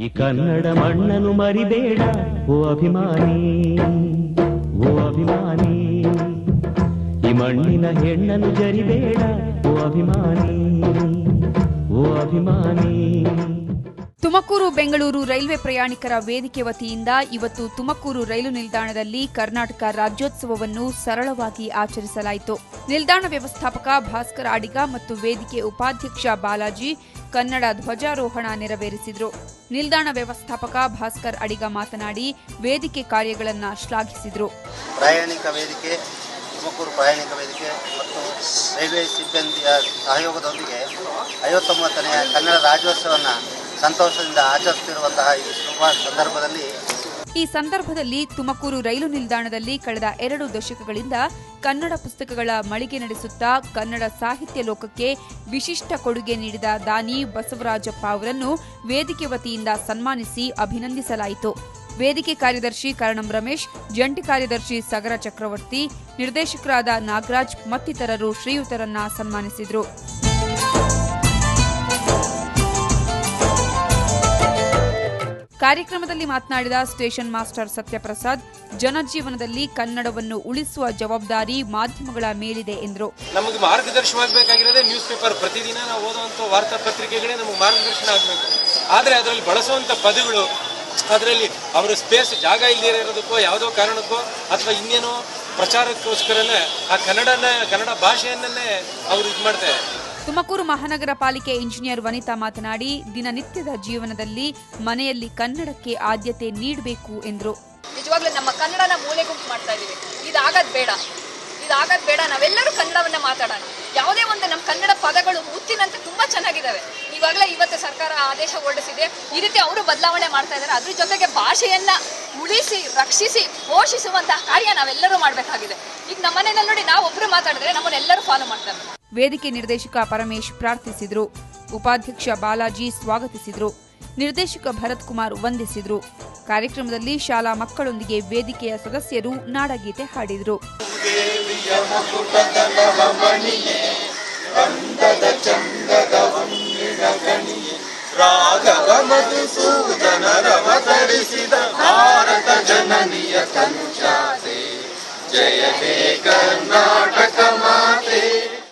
ಈ ಕನ್ನಡ ಮಣ್ಣನ್ನು ಮರಿಬೇಡ ಓ ಅಭಿಮಾನಿ, ಓ ಅಭಿಮಾನಿ. ಈ ಮಣ್ಣಿನ ಹೆಣ್ಣನ್ನು ಜರಿಬೇಡ ಓ ಅಭಿಮಾನಿ, ಓ ಅಭಿಮಾನಿ. ತುಮಕೂರು ಬೆಂಗಳೂರು ರೈಲ್ವೆ ಪ್ರಯಾಣಿಕರ ವೇದಿಕೆ ವತಿಯಿಂದ ಇವತ್ತು ತುಮಕೂರು ರೈಲು ನಿಲ್ದಾಣದಲ್ಲಿ ಕರ್ನಾಟಕ ರಾಜ್ಯೋತ್ಸವವನ್ನು ಸರಳವಾಗಿ ಆಚರಿಸಲಾಯಿತು. ನಿಲ್ದಾಣ ವ್ಯವಸ್ಥಾಪಕ ಭಾಸ್ಕರ ಅಡಿಗ ಮತ್ತು ವೇದಿಕೆ ಉಪಾಧ್ಯಕ್ಷ ಬಾಲಾಜಿ ಕನ್ನಡ ಧ್ವಜಾರೋಹಣ ನೆರವೇರಿಸಿದರು. ನಿಲ್ದಾಣ ವ್ಯವಸ್ಥಾಪಕ ಭಾಸ್ಕರ್ ಅಡಿಗ ಮಾತನಾಡಿ ವೇದಿಕೆ ಕಾರ್ಯಗಳನ್ನು ಶ್ಲಾಘಿಸಿದರು. ಪ್ರಯಾಣಿಕ ವೇದಿಕೆ, ತುಮಕೂರು ಪ್ರಯಾಣಿಕ ವೇದಿಕೆ ಮತ್ತು ರೈಲ್ವೆ ಸಿಬ್ಬಂದಿಯ ಸಹಯೋಗದೊಂದಿಗೆ 59ನೇ ಕನ್ನಡ ರಾಜ್ಯೋತ್ಸವವನ್ನು ಸಂತೋಷದಿಂದ ಆಚರಿಸುತ್ತಿರುವಂತಹ ಈ ಸಂದರ್ಭದಲ್ಲಿ ತುಮಕೂರು ರೈಲು ನಿಲ್ದಾಣದಲ್ಲಿ ಕಳೆದ 2 ದಶಕಗಳಿಂದ ಕನ್ನಡ ಪುಸ್ತಕಗಳ ಮಳಿಗೆ ನಡೆಸುತ್ತಾ ಕನ್ನಡ ಸಾಹಿತ್ಯ ಲೋಕಕ್ಕೆ ವಿಶಿಷ್ಟ ಕೊಡುಗೆ ನೀಡಿದ ದಾನಿ ಬಸವರಾಜಪ್ಪ ಅವರನ್ನು ವೇದಿಕೆ ವತಿಯಿಂದ ಸನ್ಮಾನಿಸಿ ಅಭಿನಂದಿಸಲಾಯಿತು. ವೇದಿಕೆ ಕಾರ್ಯದರ್ಶಿ ಕರಣಂ ರಮೇಶ್, ಜಂಟಿ ಕಾರ್ಯದರ್ಶಿ ಸಗರ ಚಕ್ರವರ್ತಿ, ನಿರ್ದೇಶಕರಾದ ನಾಗರಾಜ್ ಮತ್ತಿತರರು ಶ್ರೀಯುತರನ್ನ ಸನ್ಮಾನಿಸಿದರು. ಕಾರ್ಯಕ್ರಮದಲ್ಲಿ ಮಾತನಾಡಿದ ಸ್ಟೇಷನ್ ಮಾಸ್ಟರ್ ಸತ್ಯಪ್ರಸಾದ್, ಜನಜೀವನದಲ್ಲಿ ಕನ್ನಡವನ್ನು ಉಳಿಸುವ ಜವಾಬ್ದಾರಿ ಮಾಧ್ಯಮಗಳ ಮೇಲಿದೆ ಎಂದರು. ನಮಗೆ ಮಾರ್ಗದರ್ಶನವಾಗಬೇಕಾಗಿರೋದೇ ನ್ಯೂಸ್ ಪೇಪರ್. ಪ್ರತಿದಿನ ನಾವು ಓದುವಂತ ವಾರ್ತಾ ಪತ್ರಿಕೆಗಳೇ ನಮಗೆ ಮಾರ್ಗದರ್ಶನ ಆಗಬೇಕು. ಆದರೆ ಅದರಲ್ಲಿ ಬಳಸುವಂತ ಪದಗಳು, ಅದರಲ್ಲಿ ಅವರ ಸ್ಪೇಸ್ ಜಾಗ ಇಲ್ಲದೇ ಇರೋದಕ್ಕೋ ಯಾವುದೋ ಕಾರಣಕ್ಕೋ ಅಥವಾ ಇನ್ನೇನೋ ಪ್ರಚಾರಕ್ಕೋಸ್ಕರನೇ ಆ ಕನ್ನಡ ಭಾಷೆಯನ್ನೇ ಅವರು ಇದು ಮಾಡ್ತಾರೆ. ತುಮಕೂರು ಮಹಾನಗರ ಪಾಲಿಕೆ ಇಂಜಿನಿಯರ್ ವನಿತಾ ಮಾತನಾಡಿ, ದಿನನಿತ್ಯದ ಜೀವನದಲ್ಲಿ ಮನೆಯಲ್ಲಿ ಕನ್ನಡಕ್ಕೆ ಆದ್ಯತೆ ನೀಡಬೇಕು ಎಂದರು. ನಿಜವಾಗ್ಲೂ ನಮ್ಮ ಕನ್ನಡನ ಮೂಲೆಗುಂಪು ಮಾಡ್ತಾ ಇದೀವಿ. ಇದಾಗದ್ ಬೇಡ. ನಾವೆಲ್ಲರೂ ಕನ್ನಡವನ್ನ ಮಾತಾಡೋಣ. ಯಾವುದೇ ಒಂದು ನಮ್ಮ ಕನ್ನಡ ಪದಗಳು ಮುತ್ತಿನಂತೆ ತುಂಬಾ ಚೆನ್ನಾಗಿದ್ದಾವೆ. ಇವತ್ತು ಸರ್ಕಾರ ಆದೇಶ ಹೊರಡಿಸಿದೆ. ಈ ರೀತಿ ಅವರು ಬದಲಾವಣೆ ಮಾಡ್ತಾ ಇದ್ದಾರೆ. ಅದ್ರ ಜೊತೆಗೆ ಭಾಷೆಯನ್ನ ಉಳಿಸಿ, ರಕ್ಷಿಸಿ, ಪೋಷಿಸುವಂತಹ ಕಾರ್ಯ ನಾವೆಲ್ಲರೂ ಮಾಡಬೇಕಾಗಿದೆ. ಈಗ ನಮ್ಮ ಮನೆಯಲ್ಲಿ ನೋಡಿ, ನಾವು ಒಬ್ರು ಮಾತಾಡಿದ್ರೆ ನಮ್ಮನ್ನೆಲ್ಲರೂ ಫಾಲೋ ಮಾಡ್ತಾರೆ. ವೇದಿಕೆ ನಿರ್ದೇಶಕ ಪರಮೇಶ್ ಪ್ರಾರ್ಥಿಸಿದರು. ಉಪಾಧ್ಯಕ್ಷ ಬಾಲಾಜಿ ಸ್ವಾಗತಿಸಿದರು. ನಿರ್ದೇಶಕ ಭರತ್ ಕುಮಾರ್ ವಂದಿಸಿದರು. ಕಾರ್ಯಕ್ರಮದಲ್ಲಿ ಶಾಲಾ ಮಕ್ಕಳೊಂದಿಗೆ ವೇದಿಕೆಯ ಸದಸ್ಯರು ನಾಡಗೀತೆ ಹಾಡಿದರು. ರಾಘವ ಮಧುಸೂದನರವತರಿಸಿದ ಭಾರತ ಜನನಿಯ ಸಂಚಾತೆ, ಜಯ ಹೇ ಕರ್ನಾಟಕ ಮಾತೆ.